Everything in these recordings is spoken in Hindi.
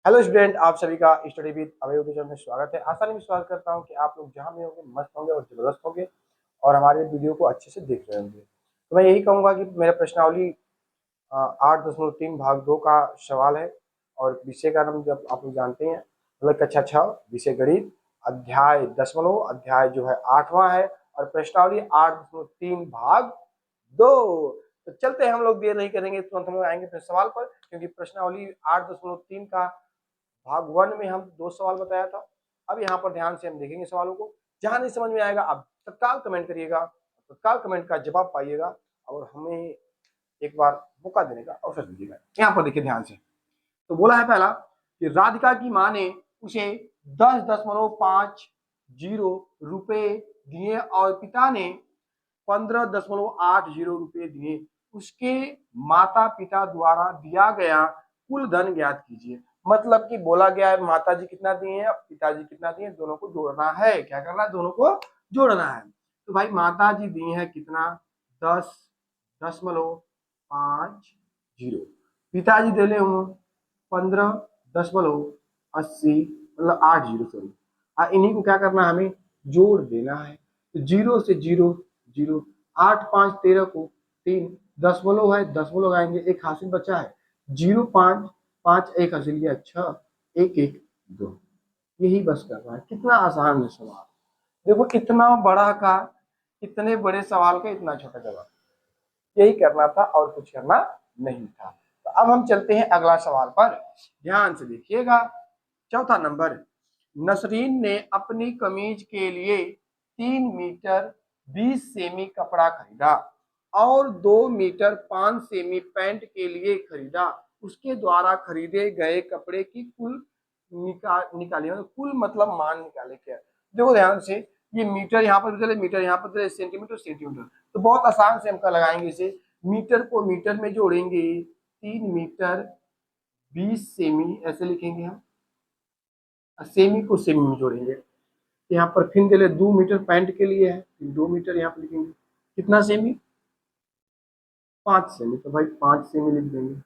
हेलो स्टूडेंट, आप सभी का study with Abhay YouTube channel में स्वागत है। आसानी विश्वास करता हूं कि आप लोग जहां भी होंगे मस्त होंगे और जबरदस्त होंगे और हमारे वीडियो को अच्छे से देख रहे होंगे। तो मैं यही कहूंगा कि मेरा प्रश्नावली 8.3 भाग 2 का सवाल है और विषय का नाम जब आप लोग जानते हैं मतलब कक्षा 6 विषय गणित, अध्याय दशमलव, अध्याय जो है 8वां है और प्रश्नावली 8.3 भाग 2। तो चलते हैं, हम लोग देर नहीं करेंगे, तुरंत हम लोग आएंगे अपने सवाल पर, क्योंकि प्रश्नावली 8.3 का भाग 1 में हम 2 सवाल बताया था। अब यहाँ पर ध्यान से हम देखेंगे सवालों को। जहां नहीं समझ में आएगा आप तत्काल कमेंट करिएगा, तत्काल कमेंट का जवाब पाइएगा और हमें एक बार मौका देने का अवसर दीजिएगा। यहाँ पर देखिए ध्यान से। तो बोला है पहला कि राधिका की माँ ने उसे 10.50 रुपए दिए और पिता ने 15.80 रुपए दिए। उसके माता पिता द्वारा दिया गया कुल धन ज्ञात कीजिए। मतलब कि बोला गया है माता जी कितना दिए हैं, पिताजी कितना दिए, दोनों को जोड़ना है। क्या करना है? दोनों को जोड़ना है। तो भाई माता जी दिए हैं कितना? 10.50। पिताजी दे ले हूँ 15.80 मतलब 80, सॉरी। इन्हीं को क्या करना है? हमें जोड़ देना है। तो 0 से 0 0, 8 5 13 को 3 दशमलव है, दशमलव आएंगे, एक हासिल बचा है 0 5 5 एक हासिल गया 6 1 1 2। यही बस करना है। कितना आसान है सवाल। देखो इतना बड़ा का, इतने बड़े सवाल का इतना छोटा जवाब, यही करना था और कुछ करना नहीं था। तो अब हम चलते हैं अगला सवाल पर, ध्यान से देखिएगा। चौथा नंबर, नसरीन ने अपनी कमीज के लिए 3 मीटर 20 सेमी कपड़ा खरीदा और 2 मीटर 5 सेमी पैंट के लिए खरीदा। उसके द्वारा खरीदे गए कपड़े की कुल निकालिए, मतलब कुल मतलब मान निकाले। क्या? देखो ध्यान से, ये मीटर यहाँ पर चले, मीटर यहाँ पर चले, सेंटीमीटर सेंटीमीटर। तो बहुत आसान से हम लगाएंगे इसे। मीटर को मीटर में जोड़ेंगे, 3 मीटर 20 सेमी ऐसे लिखेंगे हम, सेमी को सेमी में जोड़ेंगे। यहाँ पर फिर चले 2 मीटर पैंट के लिए है, 2 मीटर यहाँ पर लिखेंगे। कितना सेमी? 5 सेमी। तो भाई 5 सेमी लिख देंगे।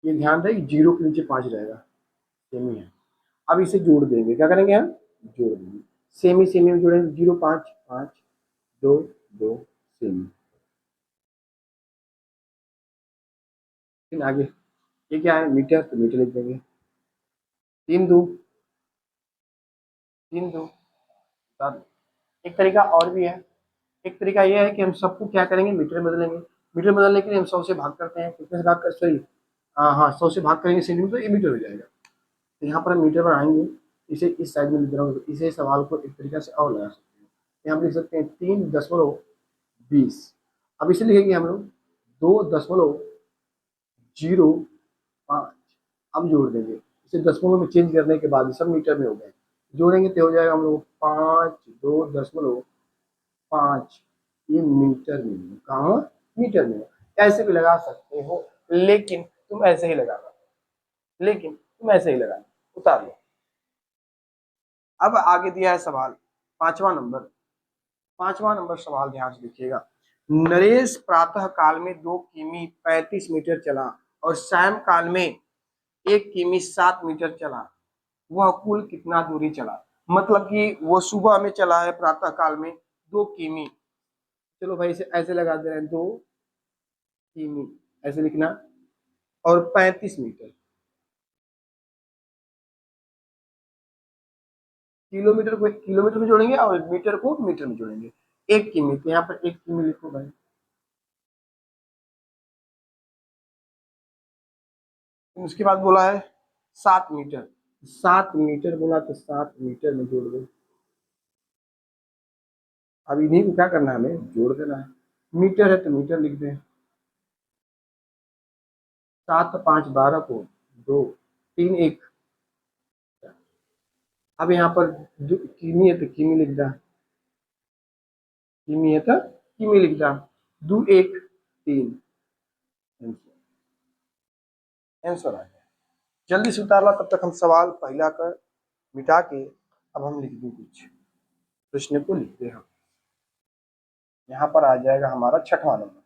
ये ध्यान रहे 0 के नीचे 5 रहेगा, सेमी है। अब इसे जोड़ देंगे। क्या करेंगे हम? जोड़ देंगे। सेमी सेमी में जोड़ेंगे, 0 5 5 2 2 सेमी। फिर आगे ये क्या है? मीटर, तो मीटर लिख देंगे। 3 2 3 2 7। एक तरीका और भी है। एक तरीका ये है कि हम सबको क्या करेंगे? मीटर में बदलेंगे। मीटर में बदलने के लिए हम 100 से भाग करते हैं। कितने से भाग कर, सही, हाँ 100 से भाग करेंगे सेंटीमीटर, ये मीटर हो जाएगा। तो यहाँ पर हम मीटर बनाएंगे। इसे इस साइड में लिख रहा हूँ, इसे सवाल को एक तरीका से और लगा सकते हैं। यहाँ पर लिख सकते हैं 3.20। अब इसे लिखेंगे हम लोग 2.05। अब जोड़ देंगे इसे, दशमलव में चेंज करने के बाद सब मीटर में हो गए। जोड़ेंगे तो हो जाएगा हम लोग 5 2.5। ये मीटर में, कहाँ? मीटर में। ऐसे भी लगा सकते हो, लेकिन तुम ऐसे ही लगाना, उतार लो। अब आगे दिया है सवाल 5वां नंबर। 5वां नंबर सवाल ध्यान से देखिएगा। नरेश प्रातः काल में 2 किमी 35 मीटर चला और सायं काल में 1 किमी 7 मीटर चला। वह कुल कितना दूरी चला? मतलब कि वो सुबह में चला है प्रातः काल में 2 किमी। चलो भाई इसे ऐसे लगा दे रहे हैं, 2 किमी ऐसे लिखना, और 35 मीटर। किलोमीटर को किलोमीटर में जोड़ेंगे और मीटर को मीटर में जोड़ेंगे। 1 किमी, तो यहाँ पर 1 किमी लिखो भाई। उसके बाद बोला है 7 मीटर। 7 मीटर बोला तो 7 मीटर में जोड़ दो। अब इन्हीं को क्या करना है? हमें जोड़ देना है। मीटर है तो मीटर लिख दें। 7 5 12 को 2 3 1। अब यहाँ पर किमी है तो किमी लिख दा, किमी है तो किमी लिख दा। 2 1 3। आंसर आ गया। जल्दी से उतार ला, तब तक हम सवाल पहला कर मिटा के अब हम लिख दें, कुछ प्रश्न को लिखते हैं। यहाँ पर आ जाएगा हमारा छठवां नंबर।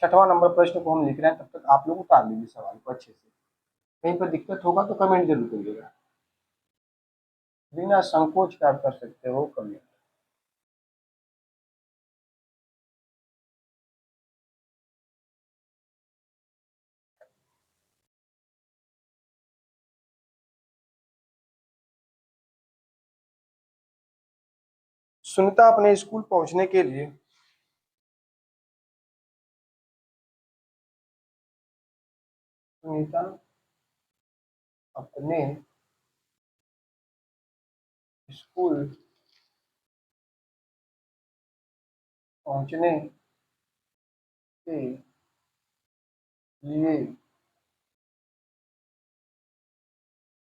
छठवां नंबर प्रश्न को हम लिख रहे हैं, तब तक आप लोग उतार लीजिए सवाल को अच्छे से। कहीं पर दिक्कत होगा तो कमेंट जरूर करिएगा, बिना संकोच का आप कर सकते हो कमेंट। सुनीता अपने स्कूल पहुंचने के लिए सुनीता अपने स्कूल पहुंचने के लिए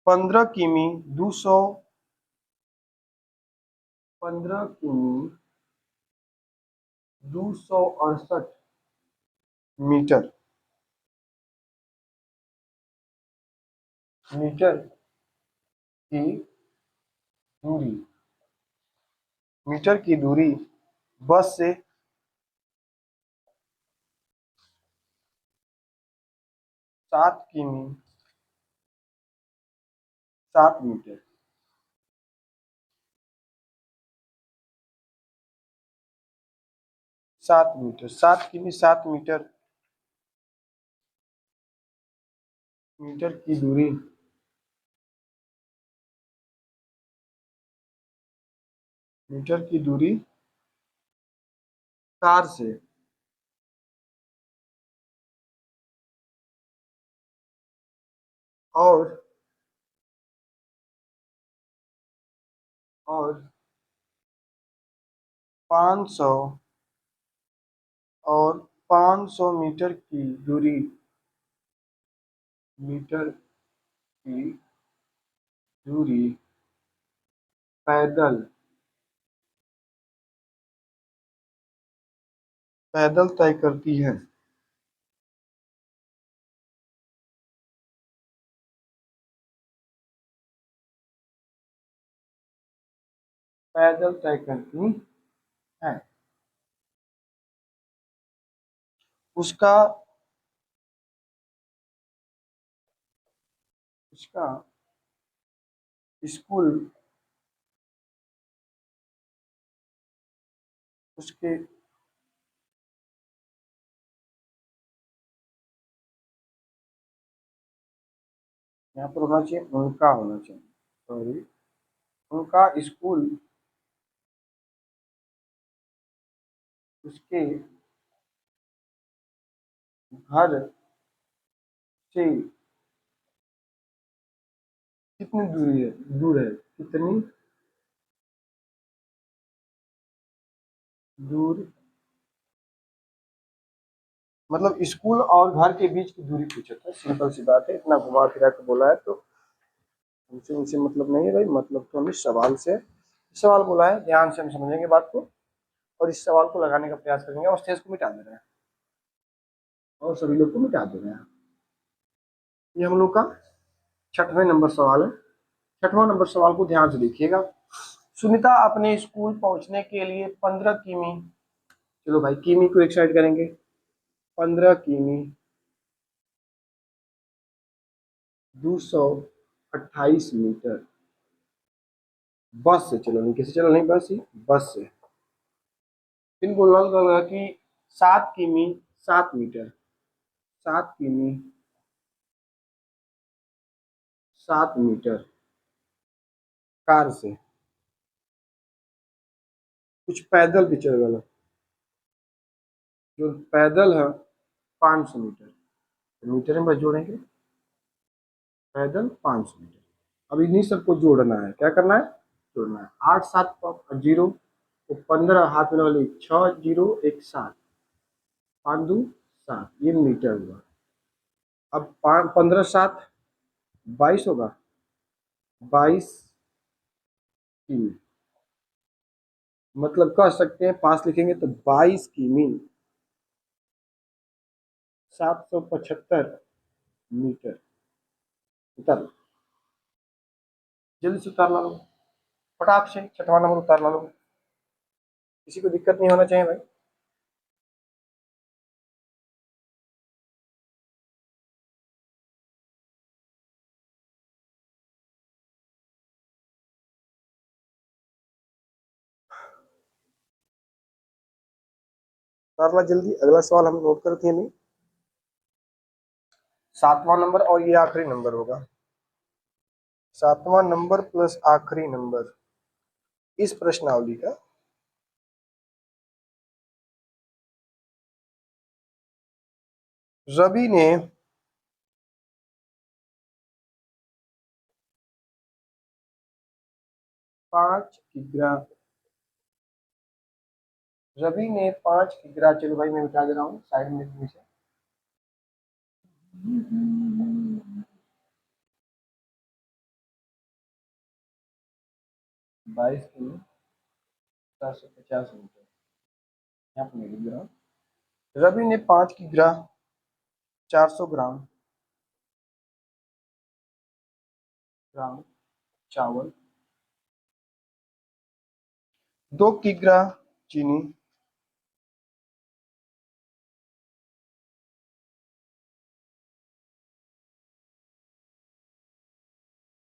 15 किमी 268 मीटर मीटर की दूरी मीटर की दूरी बस से 7 किमी 7 मीटर 7 मीटर 7 किमी 7 मीटर मीटर की दूरी मीटर की दूरी कार से और और 500 और 500 मीटर की दूरी मीटर की दूरी पैदल पैदल तय करती है। पैदल तय करती है। उसका उसका स्कूल उसके यहाँ पर होना चाहिए, उनका होना चाहिए, सॉरी, उनका स्कूल उसके घर से कितनी दूरी है दूर है कितनी दूर, मतलब स्कूल और घर के बीच की दूरी पूछा था, सिंपल सी बात है, इतना घुमा फिरा के बोला है तो हमसे उनसे मतलब नहीं है भाई, मतलब तो हम इस सवाल से सवाल बोला है, ध्यान से हम समझेंगे बात को और इस सवाल को लगाने का प्रयास करेंगे और स्टेज को मिटा दे रहे हैं और सभी लोग को मिटा दे रहे हैं। ये हम लोग का छठवें नंबर सवाल है। छठवां नंबर सवाल को ध्यान से देखिएगा। सुनीता अपने स्कूल पहुंचने के लिए 15 किमी, चलो भाई किमी को एक साइड करेंगे, 15 किमी 228 मीटर बस से चलो, नहीं कैसे चलो, नहीं बस ही बस से। फिर बोला लगा कि 7 किमी 7 मीटर 7 किमी 7 मीटर कार से, कुछ पैदल भी चल गया, जो पैदल है 500 मीटर, मीटर में बस जोड़ेंगे, पैदल 500 मीटर। अब इन्हीं सबको जोड़ना है, क्या करना है, जोड़ना है। 8 7 जीरो तो 15 हाथ में वाली 6 0 1 7, 5 2 7, ये मीटर हुआ। अब 15 7 22 होगा, 22 किमी, मतलब कह सकते हैं पास लिखेंगे तो 22 किमी 775 मीटर। उतर जल्दी से उतार ला लो, फटाक से छठवां नंबर उतार ला लो। किसी को दिक्कत नहीं होना चाहिए भाई। सारा जल्दी, अगला सवाल हम नोट करते हैं। 7वां नंबर और ये आखिरी नंबर होगा। 7वां नंबर प्लस आखिरी नंबर इस प्रश्नावली का रवि ने 5 किग्रा, रवि ने 5 किग्रा, चलो भाई मैं मिटा दे रहा हूँ साइड में से। 22 किलो 450 मीटर, यहाँ पर मैं लिख रहा हूँ। रवि ने 5 किग्रा 400 ग्राम ग्राम चावल, 2 किग्रा चीनी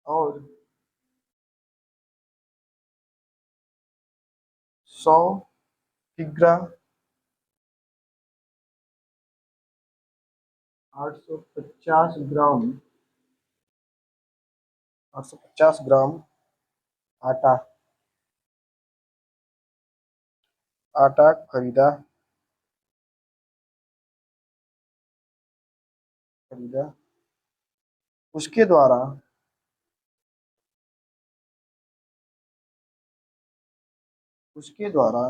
और 100 किग्रा 850 ग्राम 850 ग्राम आटा आटा खरीदा खरीदा उसके द्वारा उसके द्वारा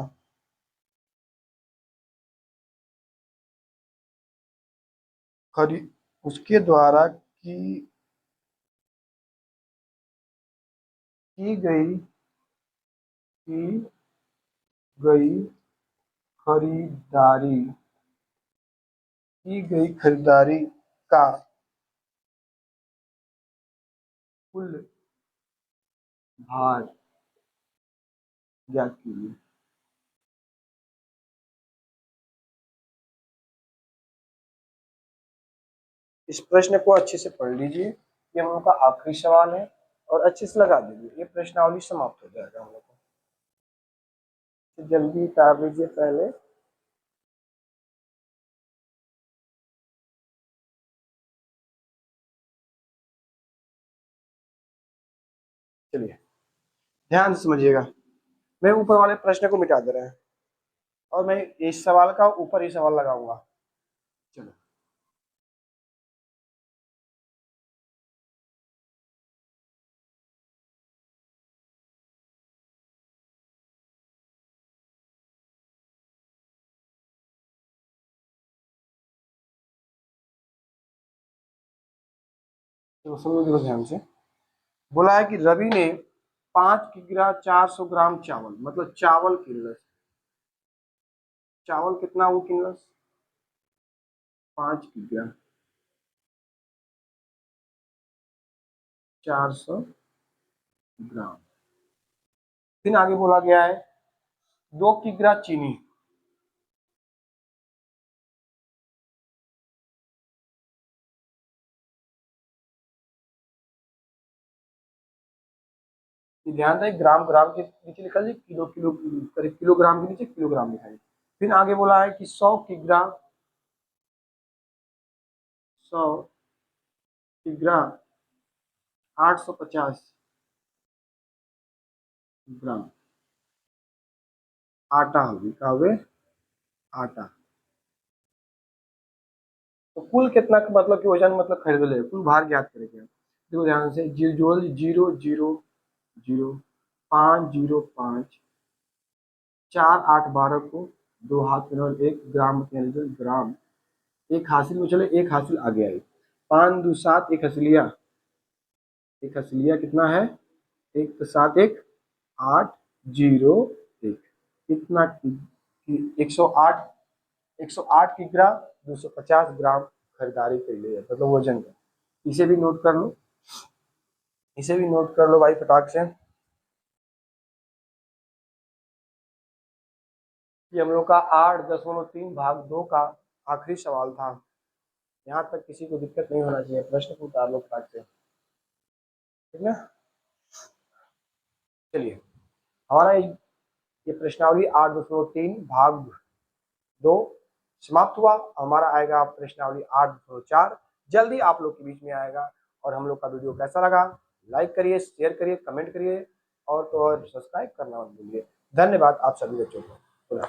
खरी उसके द्वारा की गई की गई खरीदारी की गई खरीदारी का कुल भार ज्ञात कीजिए। इस प्रश्न को अच्छे से पढ़ लीजिए, ये हम लोग का आखिरी सवाल है और अच्छे से लगा दीजिए, ये प्रश्नावली समाप्त हो जाएगा हम लोग को। तो जल्दी उतार लीजिए पहले। चलिए ध्यान से समझिएगा, मैं ऊपर वाले प्रश्न को मिटा दे रहा है और मैं इस सवाल का ऊपर ही सवाल लगाऊंगा। चलो तो समझो, देखो ध्यान से। बोला है कि रवि ने 5 किग्रा 400 ग्राम चावल, मतलब चावल किनलस। चावल कितना वो किनलस? 5 किग्रा 400 ग्राम। फिर आगे बोला गया है 2 किग्रा चीनी, ध्यान रहे ग्राम ग्राम के नीचे लिखा है, किलो किलो करीब किलोग्राम के नीचे किलोग्राम लिखा है। फिर आगे बोला है कि 100 किग्रा 850 ग्राम आटा होगी, का हुए आटा। तो कुल कितना का मतलब कि वजन, मतलब खरीद ले, कुल भार ज्ञात करेंगे। देखो ध्यान से, जोड़ 0 0 0 5 0 5 4 8 12 को 2 हाथ में 1 ग्राम, ग्राम। एक हासिल में चले, एक हासिल आगे आई। 5 2 7, एक हसलिया कितना है? एक तो 7 1 8 0 1, कितना 108, 108 किग्रा 250 ग्राम खरीदारी कर लिया, मतलब वजन का। इसे भी नोट कर लो, इसे भी नोट कर लो भाई फटाक से। ये हम लोग का 8.3 भाग 2 का आखिरी सवाल था। यहाँ तक किसी को दिक्कत नहीं होना चाहिए, प्रश्न को उतार लो फटाक से, ठीक ना। चलिए, हमारा ये प्रश्नावली 8.3 भाग 2 समाप्त हुआ। हमारा आएगा प्रश्नावली 8.4 जल्दी आप लोग के बीच में आएगा। और हम लोग का वीडियो कैसा लगा, लाइक करिए, शेयर करिए, कमेंट करिए और तो और सब्सक्राइब करना मत भूलिए। धन्यवाद आप सभी बच्चों को।